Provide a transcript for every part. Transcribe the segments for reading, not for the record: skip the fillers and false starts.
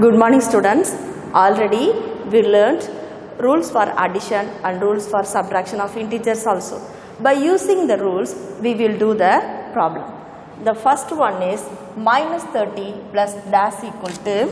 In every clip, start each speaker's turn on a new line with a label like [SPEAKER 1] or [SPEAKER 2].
[SPEAKER 1] Good morning students. Already we learnt rules for addition and rules for subtraction of integers also. By using the rules we will do the problem. The first one is minus 30 plus dash equal to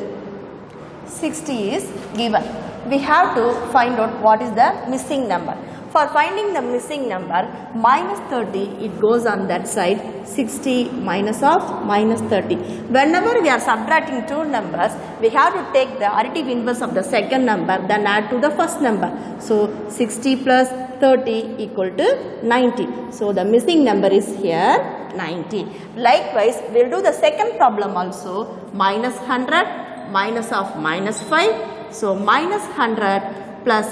[SPEAKER 1] 60 is given. We have to find out what is the missing number. For finding the missing number, minus 30, it goes on that side, 60 minus of minus 30. Whenever we are subtracting two numbers, we have to take the additive inverse of the second number, then add to the first number. So, 60 plus 30 equal to 90. So, the missing number is here 90. Likewise, we will do the second problem also, minus 100 minus of minus 5. So, minus 100 plus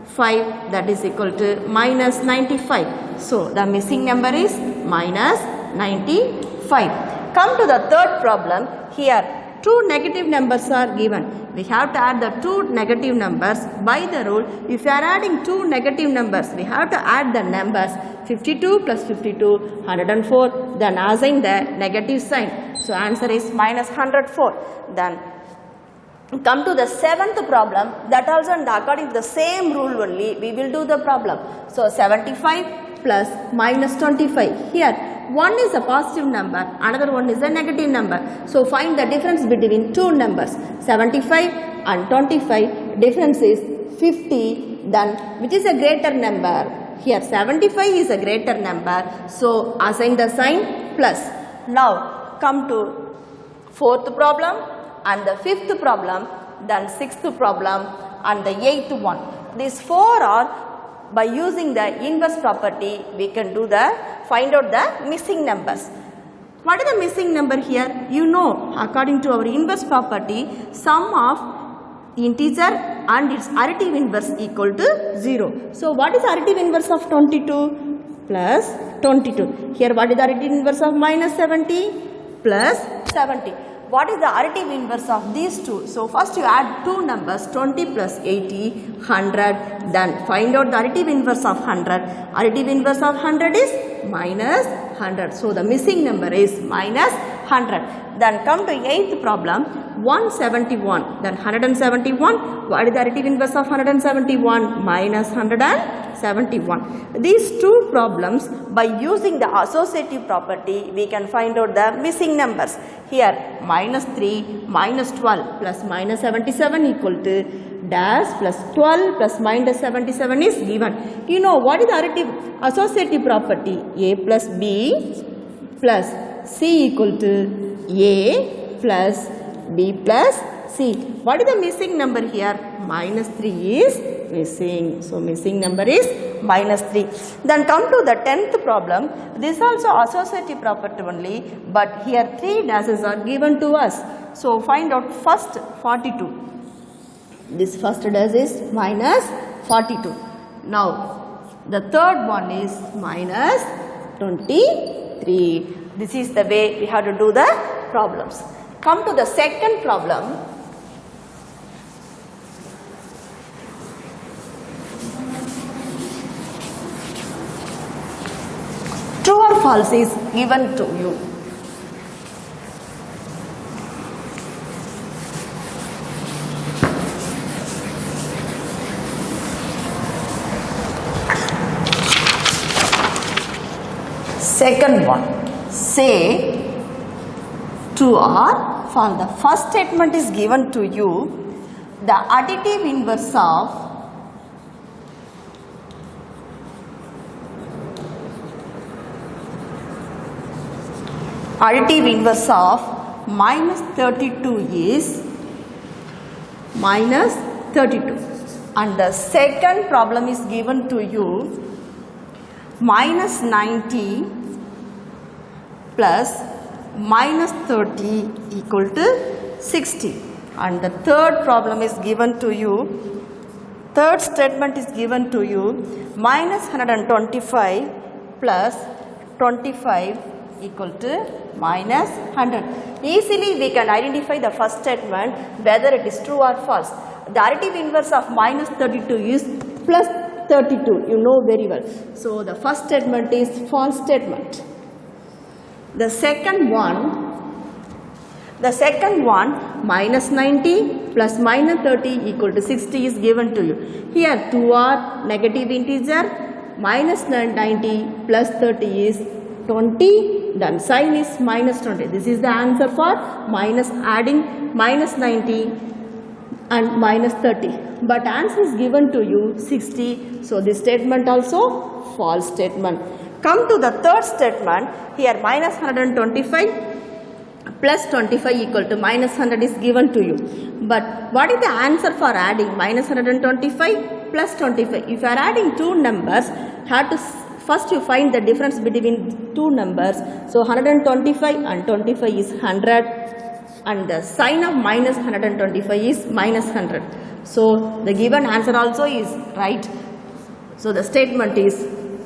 [SPEAKER 1] 5, that is equal to minus 95. So, the missing number is minus 95. Come to the third problem. Here, two negative numbers are given. We have to add the two negative numbers by the rule. If you are adding two negative numbers, we have to add the numbers 52 plus 52, 104. Then assign the negative sign. So, answer is minus 104. Then come to the seventh problem. That also according to the same rule only we will do the problem. So 75 plus minus 25. Here one is a positive number, another one is a negative number. So find the difference between two numbers. 75 and 25, difference is 50. Then which is a greater number? Here 75 is a greater number. So assign the sign plus. Now come to fourth problem and the fifth problem, then sixth problem and the eighth one. These four are, by using the inverse property, we can do the find out the missing numbers. What is the missing number here? You know, according to our inverse property, sum of integer and its additive inverse equal to 0. So what is additive inverse of 22? Plus 22. Here what is the additive inverse of minus 70? Plus 70. What is the additive inverse of these two? So first you add two numbers, 20 plus 80, 100. Then find out the additive inverse of 100. Additive inverse of 100 is minus 100. So the missing number is minus 100. Then come to eighth problem, 171. Then 171. What is the additive inverse of 171? Minus 171. These two problems, by using the associative property, we can find out the missing numbers. Here minus 3 minus 12 plus minus 77 equal to dash plus 12 plus minus 77 is given. You know what is the additive associative property? A plus B plus C equal to A plus B plus C. What is the missing number here? Minus 3 is missing. So missing number is minus 3. Then come to the 10th problem. This also associative property only, but here 3 dashes are given to us. So find out first 42. This first dash is minus 42. Now the third one is minus 23. This is the way we have to do the problems. Come to the second problem. True or false is given to you. Second one, say true or false. The first statement is given to you. The additive inverse of minus 32 is minus 32. And the second problem is given to you, minus 90 plus minus 30 equal to 60. And the third problem is given to you, third statement is given to you, minus 125 plus 25 equal to minus 100. Easily we can identify the first statement whether it is true or false. The additive inverse of minus 32 is plus 32, you know very well. So the first statement is false statement. The second one, The second one, minus 90 plus minus 30 equal to 60 is given to you. Here 2 are negative integer, minus 90 plus 30 is 20, then sign is minus 20. This is the answer for minus adding minus 90 and minus 30. But answer is given to you 60. So this statement also false statement. Come to the third statement. Here minus 125 plus 25 equal to minus 100 is given to you. But what is the answer for adding minus 125 plus 25? If you are adding two numbers, have to first you find the difference between two numbers. So 125 and 25 is 100, and the sign of minus 125 is minus 100. So the given answer also is right. So the statement is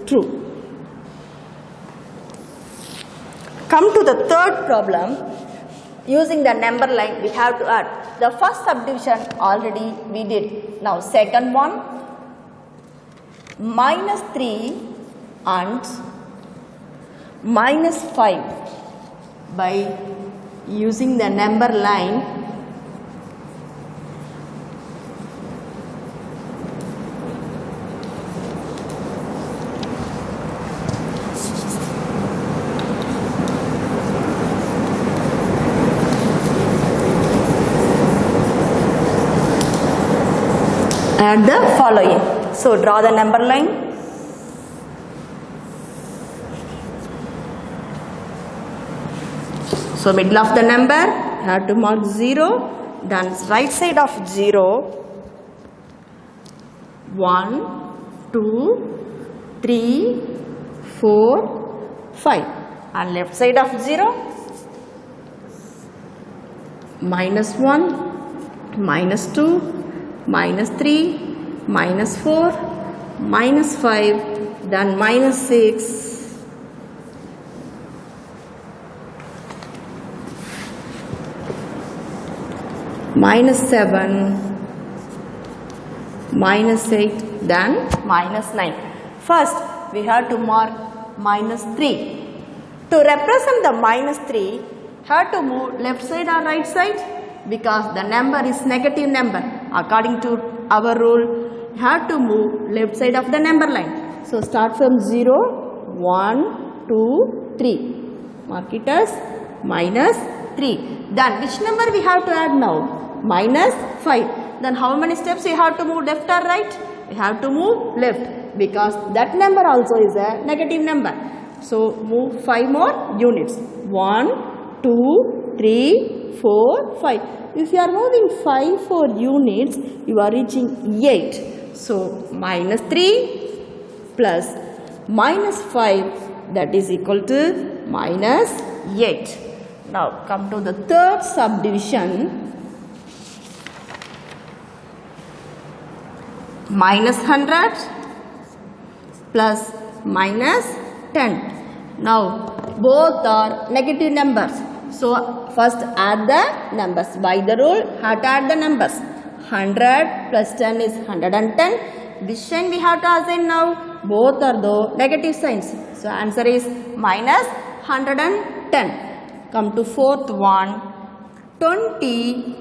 [SPEAKER 1] true. Come to the third problem. Using the number line, we have to add. The first subdivision already we did. Now second one, minus 3 and minus 5 by using the number line. Add the following. So draw the number line. So middle of the number, have to mark 0. Then right side of 0, 1, 2, 3, 4, 5. And left side of 0, minus 1, minus 2, minus 3, minus 4, minus 5, then minus 6, minus 7, minus 8, then minus 9. First, we have to mark minus 3. To represent the minus 3, have to move left side or right side? Because the number is negative number. According to our rule, you have to move left side of the number line. So start from 0, 1, 2, 3. Mark it as minus 3. Then which number we have to add now? Minus 5. Then how many steps we have to move left or right? We have to move left because that number also is a negative number. So move 5 more units. 1, 2, 3, 4, 5. If you are moving 5 for units, you are reaching 8. So minus 3 plus minus 5, that is equal to minus 8. Now come to the third subdivision. Minus 100 plus minus 10. Now both are negative numbers. So first add the numbers. By the rule, have to add the numbers. 100 plus 10 is 110. Which sign we have to assign now? Both are the negative signs. So answer is minus 110. Come to fourth one. 20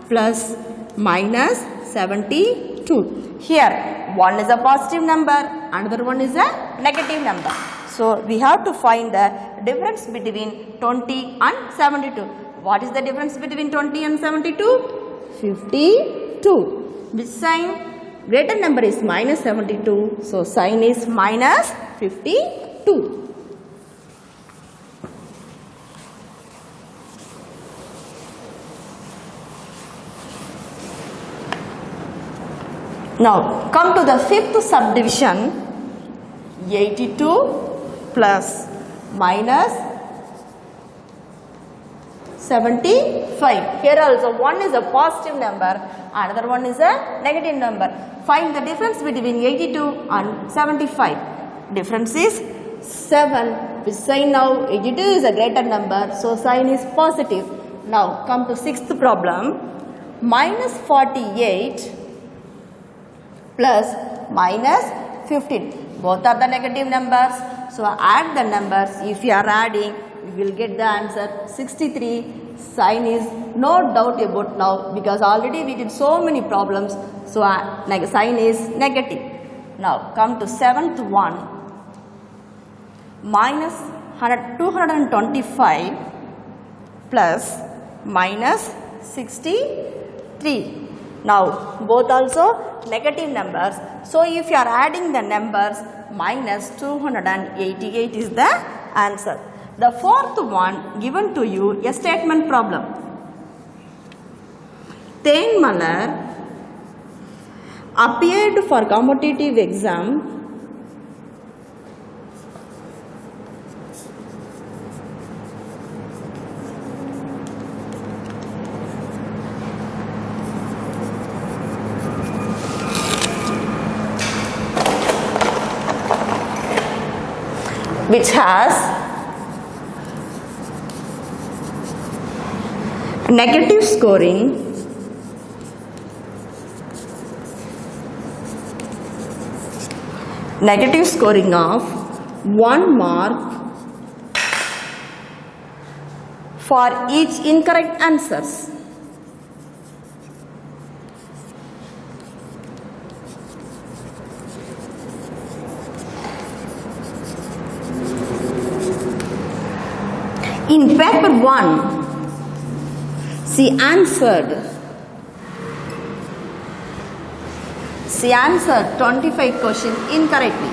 [SPEAKER 1] plus minus 72. Here one is a positive number, another one is a negative number. So we have to find the difference between 20 and 72. What is the difference between 20 and 72? 52. Which sign? Greater number is minus 72. So sign is minus 52. Now come to the fifth subdivision. 82 plus minus 75. Here also one is a positive number, another one is a negative number. Find the difference between 82 and 75. Difference is 7. Which sign now? 82 is a greater number, so sign is positive. Now come to sixth problem. Minus 48 plus minus 15. Both are the negative numbers. So add the numbers. If you are adding, you will get the answer 63 sign is no doubt about now, because already we did so many problems. So sign is negative. Now come to seventh one. Minus 225 plus minus 63. Now both also negative numbers. So if you are adding the numbers, minus 288 is the answer. The fourth one given to you, a statement problem. Ten Malar appeared for competitive exam which has negative scoring of 1 mark for each incorrect answers. In paper 1, she answered 25 questions incorrectly.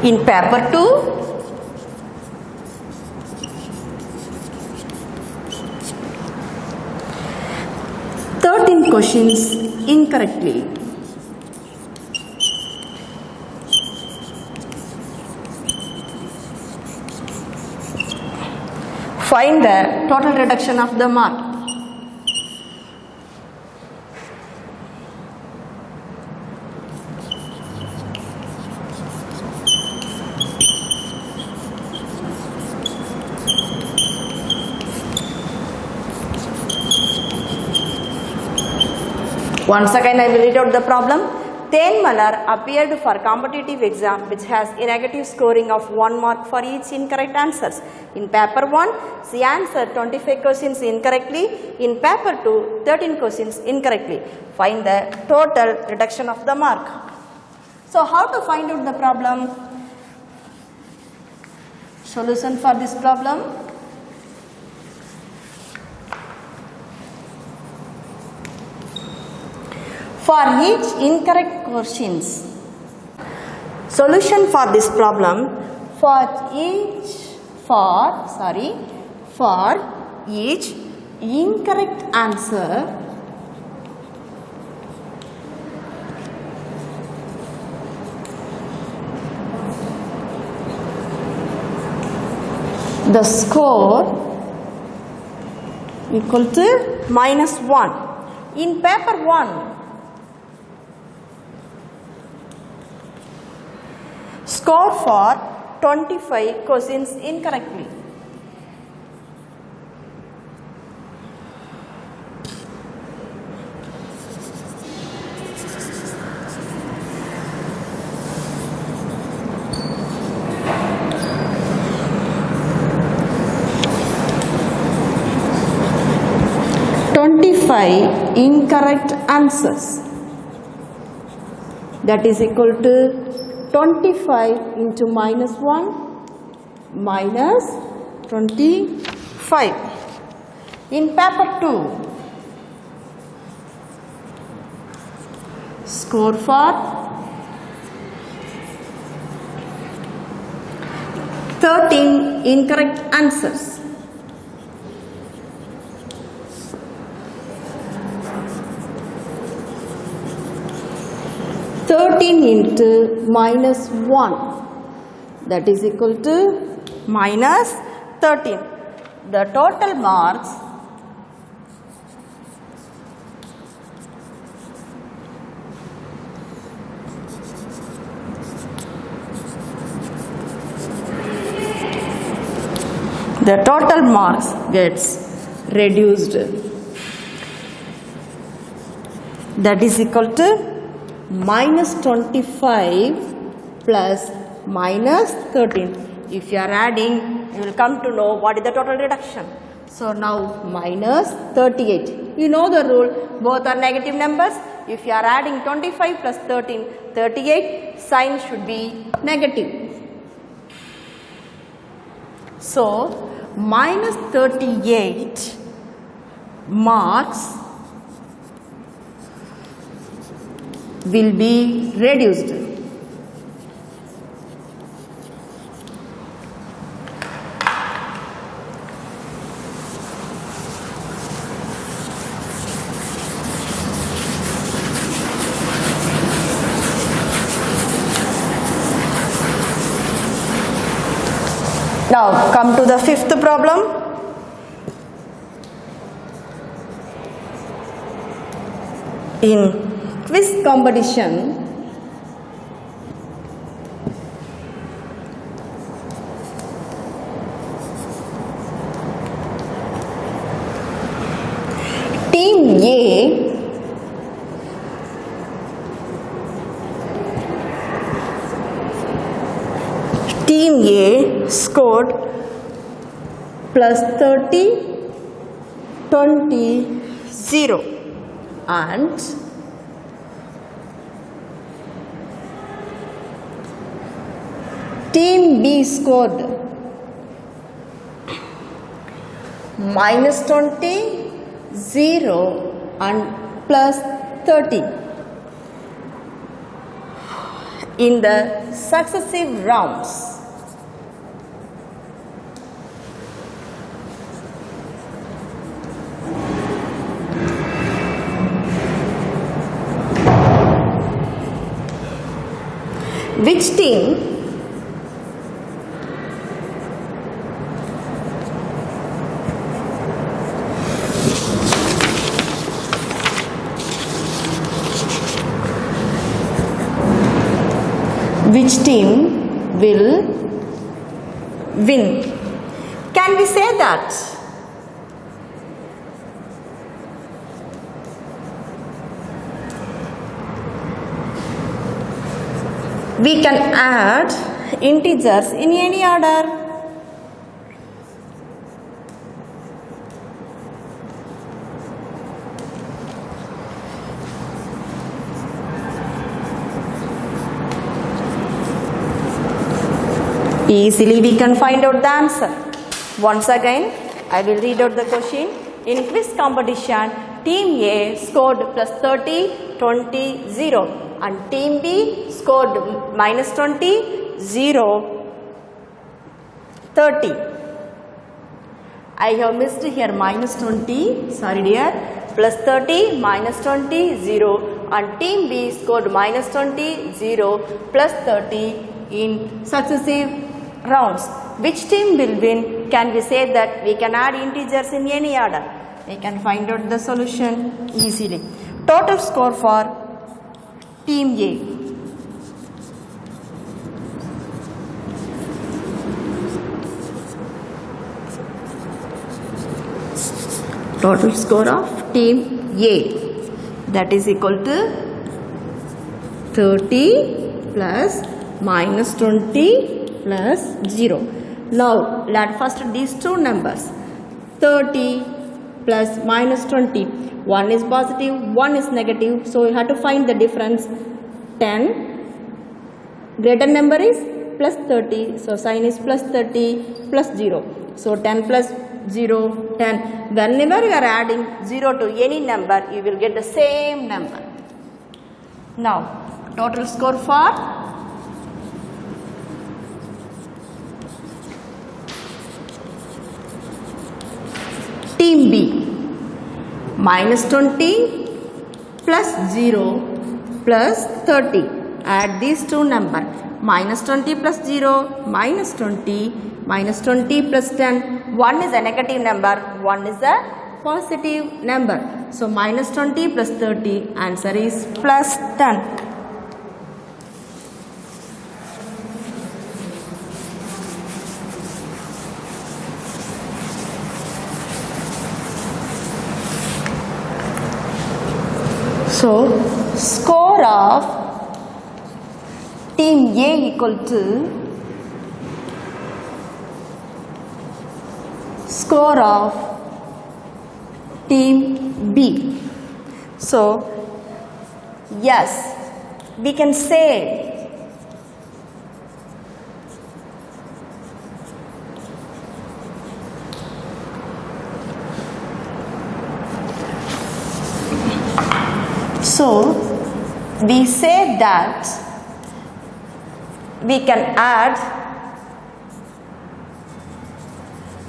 [SPEAKER 1] In paper 2, 13 questions incorrectly. Find the total reduction of the mark. Once again I will read out the problem. Ten Malar appeared for competitive exam which has a negative scoring of 1 mark for each incorrect answers. In paper 1, she answered 25 questions incorrectly. In paper 2, 13 questions incorrectly. Find the total reduction of the mark. So how to find out the problem? Solution for this problem. For each incorrect questions, solution for this problem, for each incorrect answer, the score equal to -1. In paper 1, score for 25 questions incorrectly. Incorrect answers, that is equal to 25 into -1 minus 25. In paper 2, score for 13 incorrect answers. 13 into -1, that is equal to -13. The total marks the total marks gets reduced. That is equal to minus 25 plus minus 13. If you are adding, you will come to know what is the total reduction. So now minus 38. You know the rule, both are negative numbers. If you are adding 25 plus 13, 38, sign should be negative. So minus 38 marks will be reduced. Now come to the fifth problem. In quiz competition, Team A scored plus 30, 20, 0 and Team B scored minus 20, 0 and plus 30 in the successive rounds. Which team will win? Can we say that? We can add integers in any order. Easily we can find out the answer. Once again, I will read out the question. In quiz competition, Team A scored plus 30, 20, 0 and Team B scored minus 20, 0, 30. I have missed here minus 20, sorry dear, plus 30, minus 20, 0 and Team B scored minus 20, 0, plus 30 in successive rounds. Which team will win? Can we say that we can add integers in any order? We can find out the solution easily. Total score for Team A. Total score of Team A, that is equal to 30 plus minus 20 plus 0. Now let first these two numbers 30 plus minus 20. One is positive, one is negative. So you have to find the difference. 10 greater number is plus 30. So sign is plus 30 plus 0. So 10 plus 0, 10. Whenever you are adding 0 to any number, you will get the same number. Now total score for Team B, minus 20 plus 0 plus 30. Add these two numbers. Minus 20 plus 0, minus 20, minus 20 plus 10. One is a negative number, one is a positive number. So minus 20 plus 30, answer is plus 10. So score of team A equal to score of team B. So yes, we can say we say that we can add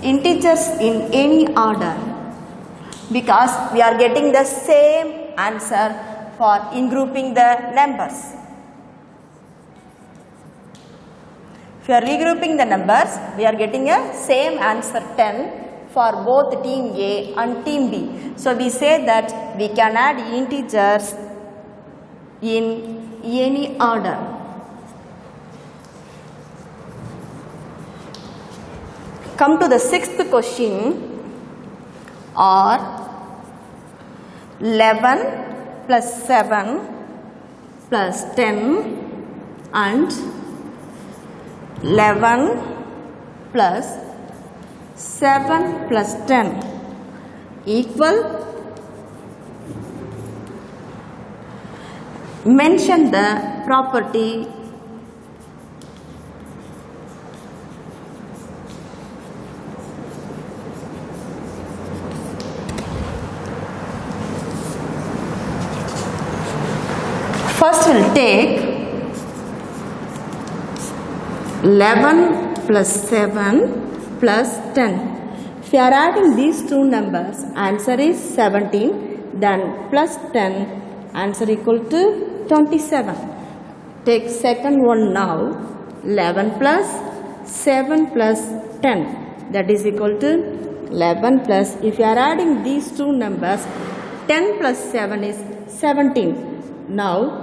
[SPEAKER 1] integers in any order because we are getting the same answer for in grouping the numbers. If you are regrouping the numbers, we are getting a same answer 10 for both team A and team B. So we say that we can add integers in any order. Come to the sixth question. Or 11 plus 7 plus 10 and 11 plus 7 plus 10 equal. Mention the property first. We'll take 11 plus 7 plus 10. If you are adding these two numbers, answer is 17. Then plus 10, answer equal to 27. Take second one now. 11 plus 7 plus 10. That is equal to 11 plus. If you are adding these two numbers, 10 plus 7 is 17. Now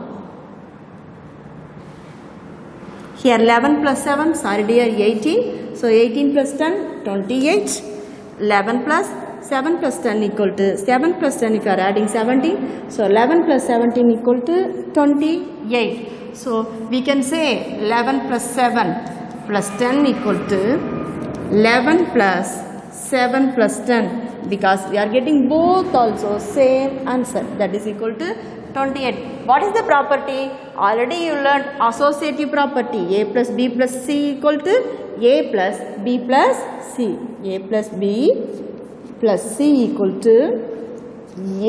[SPEAKER 1] here 11 plus 7, sorry dear, 18. So 18 plus 10, 28. 11 plus 7 plus 10 equal to 7 plus 10 if you are adding 17. So 11 plus 17 equal to 28. So we can say 11 plus 7 plus 10 equal to 11 plus 7 plus 10 because we are getting both also same answer, that is equal to 28. What is the property? Already you learned associative property. A plus B plus C equal to A plus B plus C. A plus B plus C equal to A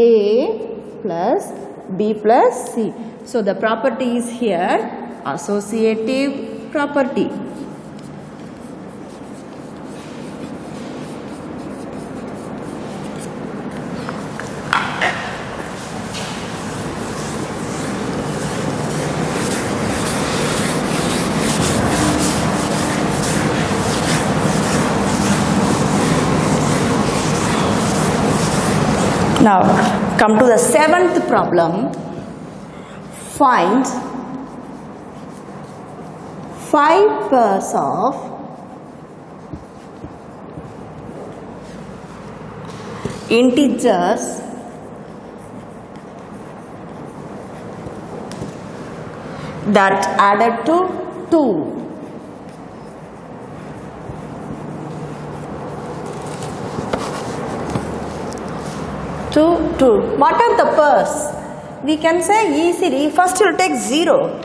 [SPEAKER 1] plus B plus C. So the property is here associative property. Now come to the seventh problem. Find 5 pairs of integers that added to 2. What are the pairs? We can say easily, first you will take 0.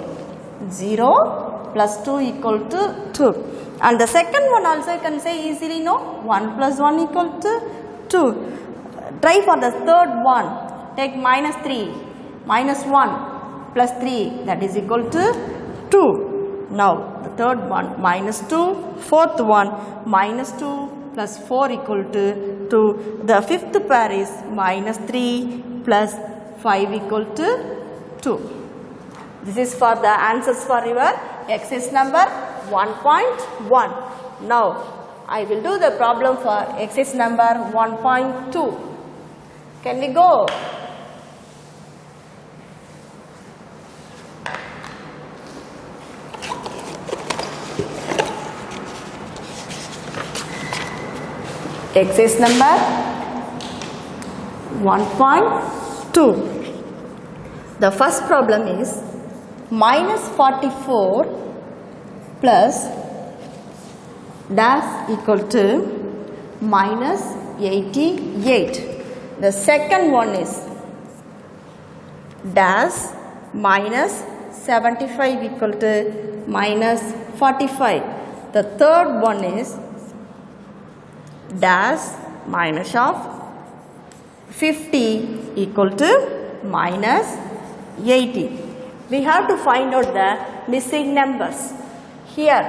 [SPEAKER 1] 0 plus 2 equal to 2. And the second one also you can say easily, no? 1 plus 1 equal to 2. Try for the third one. Take minus 3. Minus 1 plus 3, that is equal to 2. Now the third one, minus 2. Fourth one, minus 2 plus 4 equal to 2. The fifth pair is minus 3 plus 5 equal to 2. This is for the answers for your exercise number 1.1. Now I will do the problem for exercise number 1.2. Can we go? Exercise number 1.2. The first problem is minus 44 plus dash equal to minus 88. The second one is dash minus 75 equal to minus 45. The third one is dash minus of 50 equal to minus 80. We have to find out the missing numbers. Here,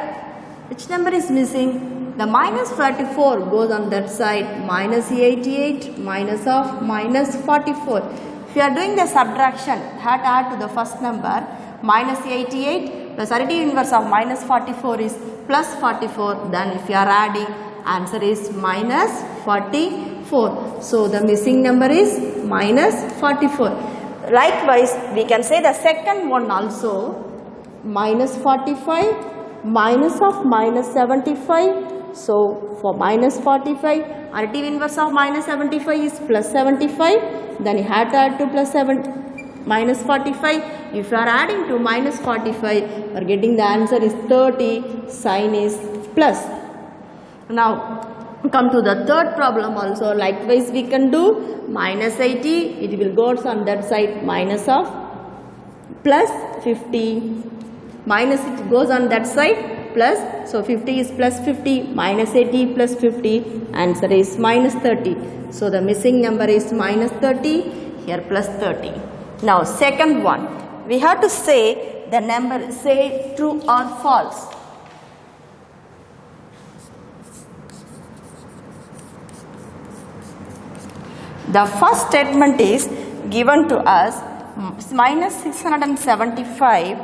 [SPEAKER 1] which number is missing? The minus 44 goes on that side, minus 88 minus of minus 44. If you are doing the subtraction, have to add to the first number, minus 88 plus additive inverse of minus 44 is plus 44. Then if you are adding, answer is minus 44. So the missing number is minus 44. Likewise, we can say the second one also, minus 45 minus of minus 75. So for minus 45, additive inverse of minus 75 is plus 75. Then you have to add to plus 7 minus 45. If you are adding to minus 45, you are getting the answer is 30. Sign is plus. Now come to the third problem also. Likewise, we can do minus 80. It will go on that side, minus of plus 50. Minus it goes on that side, plus, so 50 is plus 50, minus 80 plus 50, answer is minus 30. So the missing number is minus 30, here plus 30. Now second one, we have to say the number, say true or false. The first statement is given to us, minus 675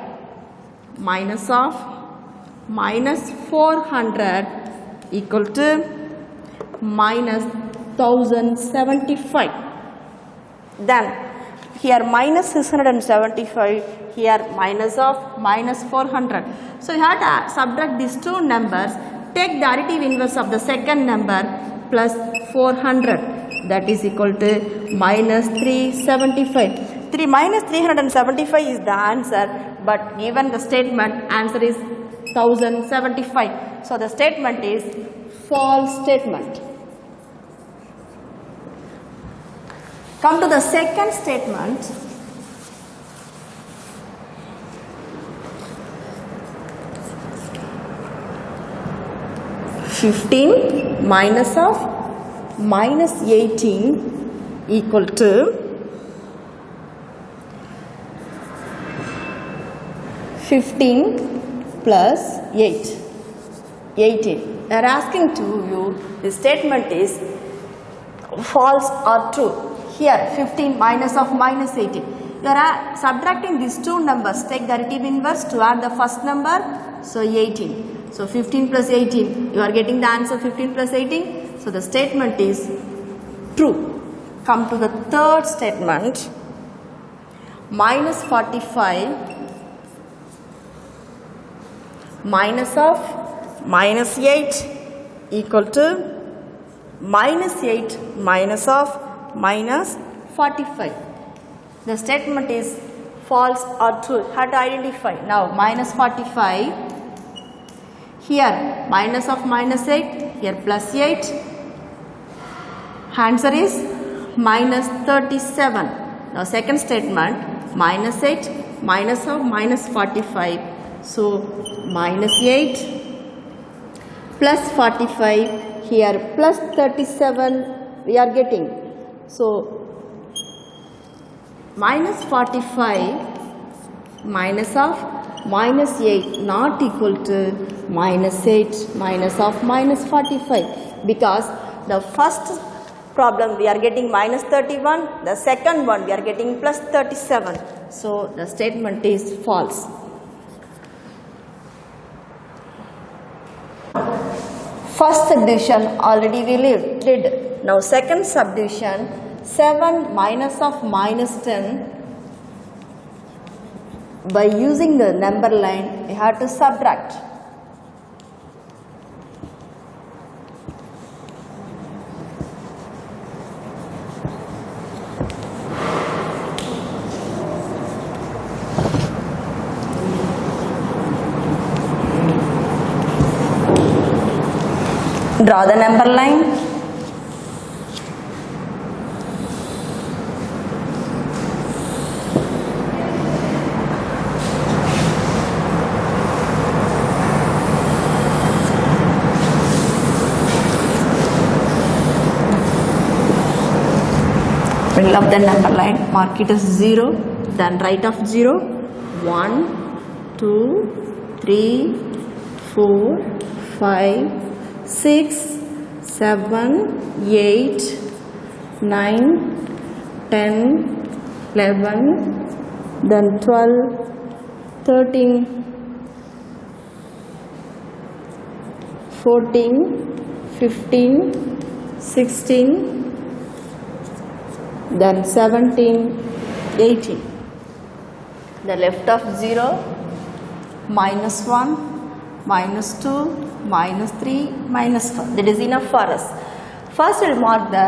[SPEAKER 1] minus of minus 400 equal to minus 1075. Then here minus 675, here minus of minus 400. So you have to subtract these two numbers, take the additive inverse of the second number plus 400, that is equal to minus 375. Minus 375 is the answer, but given the statement, answer is 1075. So the statement is false statement. Come to the second statement. $15 minus of minus 18 equal to 15 plus 8, 18. They are asking to you, the statement is false or true. Here 15 minus of minus 18. You are subtracting these two numbers. Take the additive inverse to add the first number. So 18. So 15 plus 18. You are getting the answer 15 plus 18. So the statement is true. Come to the third statement. Minus 45 minus of minus 8 equal to minus 8 minus of minus 45. The statement is false or true. How to identify? Now minus 45, here minus of minus 8, here plus 8. Answer is minus 37. Now second statement, minus 8 minus of minus 45. So minus 8 plus 45, here plus 37 we are getting. So minus 45 minus of minus 8 not equal to minus 8 minus of minus 45, because the first problem we are getting minus 31, the second one we are getting plus 37. So the statement is false. First subdivision already we did. Now second subdivision, 7 minus of minus 10. By using the number line, we have to subtract. Draw the number line. Middle of the number line, mark it as 0, then right of 0, 1, 2, 3, 4, 5, 6, 7, 8, 9, 10, 11, then 12, 13, 14, 15, 16, then 17, 18. The left of 0, minus 1, minus 2, minus 3, minus 4. That is enough for us. First we will mark the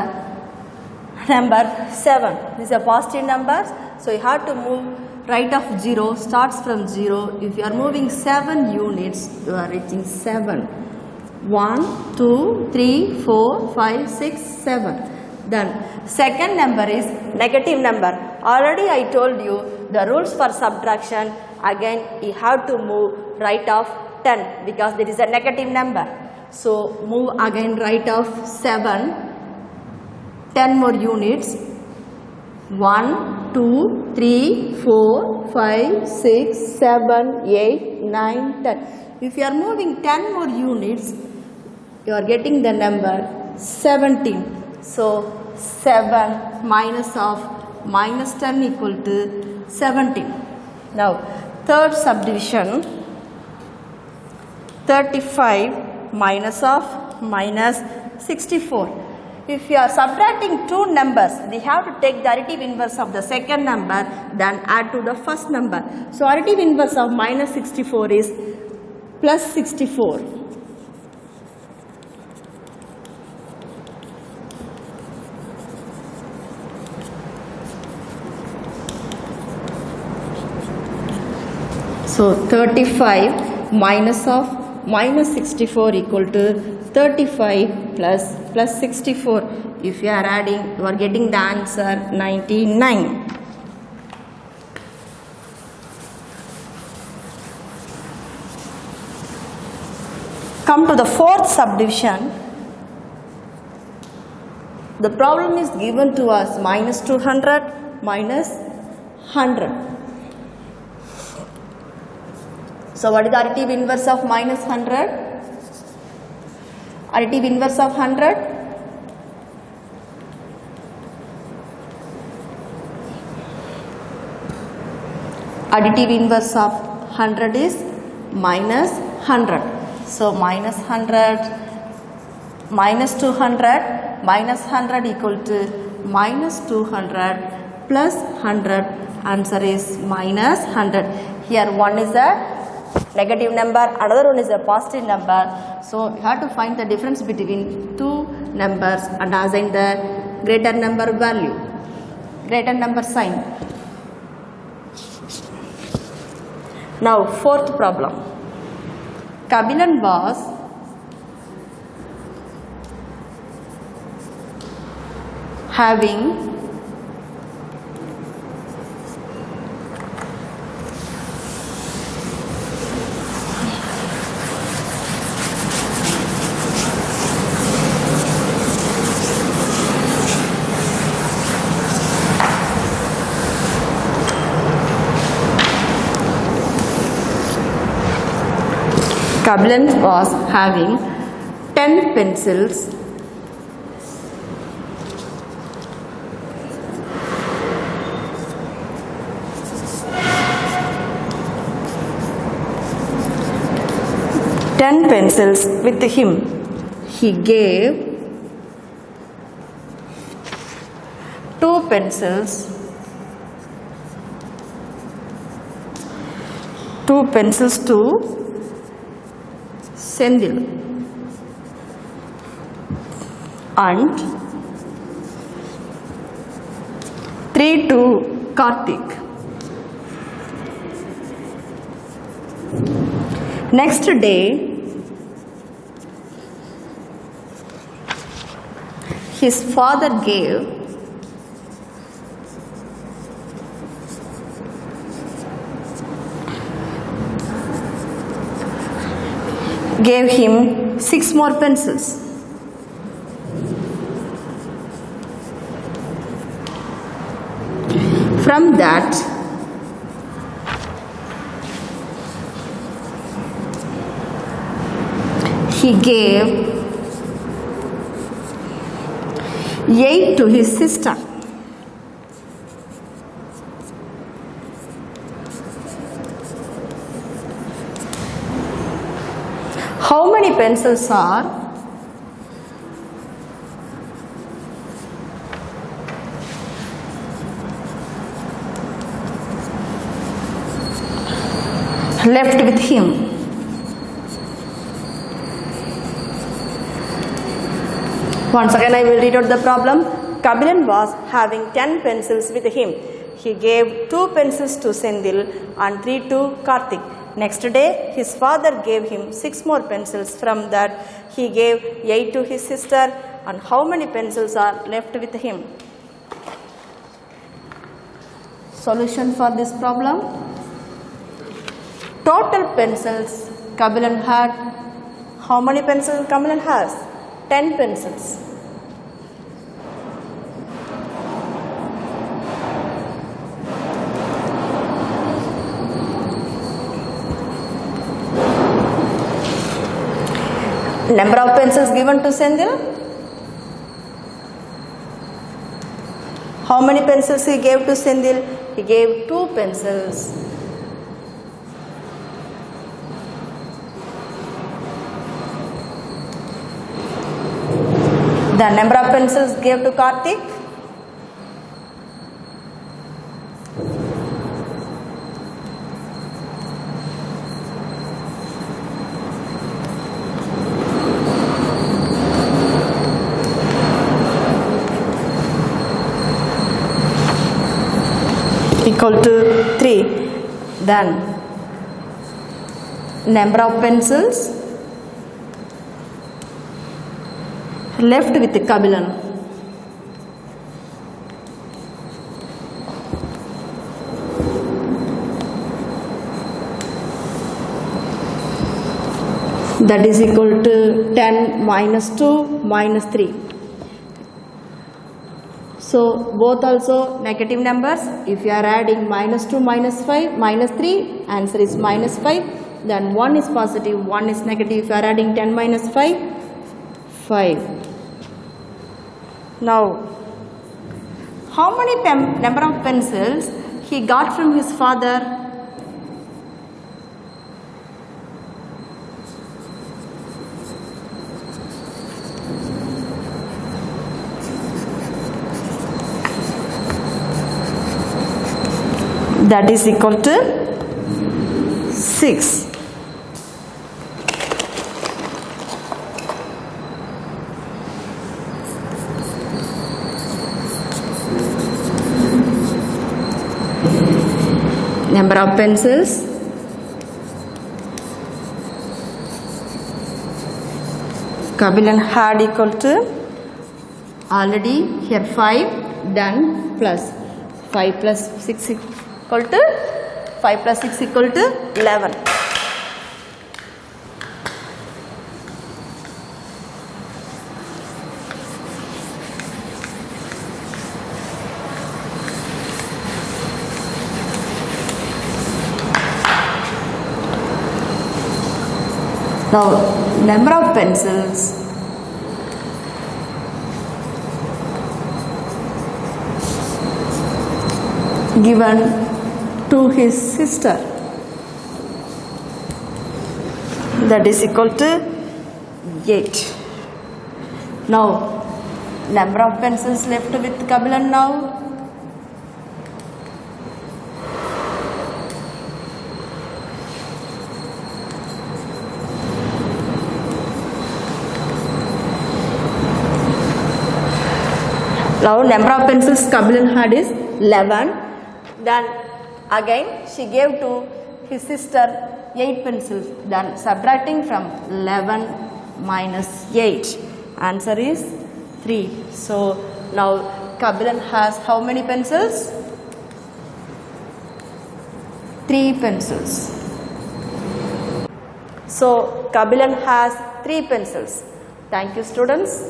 [SPEAKER 1] number 7. These are positive numbers. So you have to move right of 0, starts from 0. If you are moving 7 units, you are reaching 7. 1, 2, 3, 4, 5, 6, 7. Then second number is negative number. Already I told you the rules for subtraction. Again you have to move right of 10 because there is a negative number. So move again right of 7, 10 more units. 1, 2, 3, 4, 5, 6, 7, 8, 9, 10. If you are moving 10 more units, you are getting the number 17. So 7 minus of minus 10 equal to 17. Now third subdivision, 35 minus of minus 64. If you are subtracting two numbers, we have to take the additive inverse of the second number, then add to the first number. So additive inverse of minus 64 is plus 64. So 35 minus of minus 64 equal to 35 plus 64. If you are adding, you are getting the answer 99. Come to the fourth subdivision. The problem is given to us minus 200 minus 100. So what is the additive inverse of minus 100? Additive inverse of 100? Additive inverse of 100 is minus 100. So minus 100, minus 200, minus 100 equal to minus 200 plus 100. Answer is minus 100. Here one is a negative number, another one is a positive number. So you have to find the difference between two numbers and assign the greater number value, greater number sign. Now fourth problem. Kabilan was having Kabilan was having 10 pencils, with him. He gave 2 pencils to Sendil and 3 to Karthik. Next day his father gave him 6 more pencils. From that, he gave 8 to his sister. How many pencils are left with him? Once again I will read out the problem. Kabilan was having 10 pencils with him. He gave 2 pencils to Sendil and 3 to Karthik. Next day, his father gave him 6 more pencils. From that, he gave 8 to his sister. And how many pencils are left with him? Solution for this problem. Total pencils Kabilan had. How many pencils Kabilan has? 10 pencils. Number of pencils given to Sendil? How many pencils he gave to Sendil? He gave 2 pencils. The number of pencils gave to Karthik? Equal to 3. Then number of pencils left with Kabilan. That is equal to 10 minus 2 minus 3. So both also negative numbers. If you are adding minus 2 minus 5 minus 3, answer is minus 5. Then 1 is positive, 1 is negative. If you are adding 10 minus 5, 5. Now, how many number of pencils he got from his father? That is equal to 6. Number of pencils Kabilan had equal to, already here 5, done, plus 5 plus 6 equal to 5 plus 6 equal to 11. Now, number of pencils given to his sister, that is equal to 8. Now, number of pencils left with Kabilan now. Now, number of pencils Kabilan had is 11. Then again she gave to his sister 8 pencils. Then subtracting from 11 minus 8. Answer is 3. So now Kabilan has how many pencils? 3 pencils. So Kabilan has 3 pencils. Thank you, students.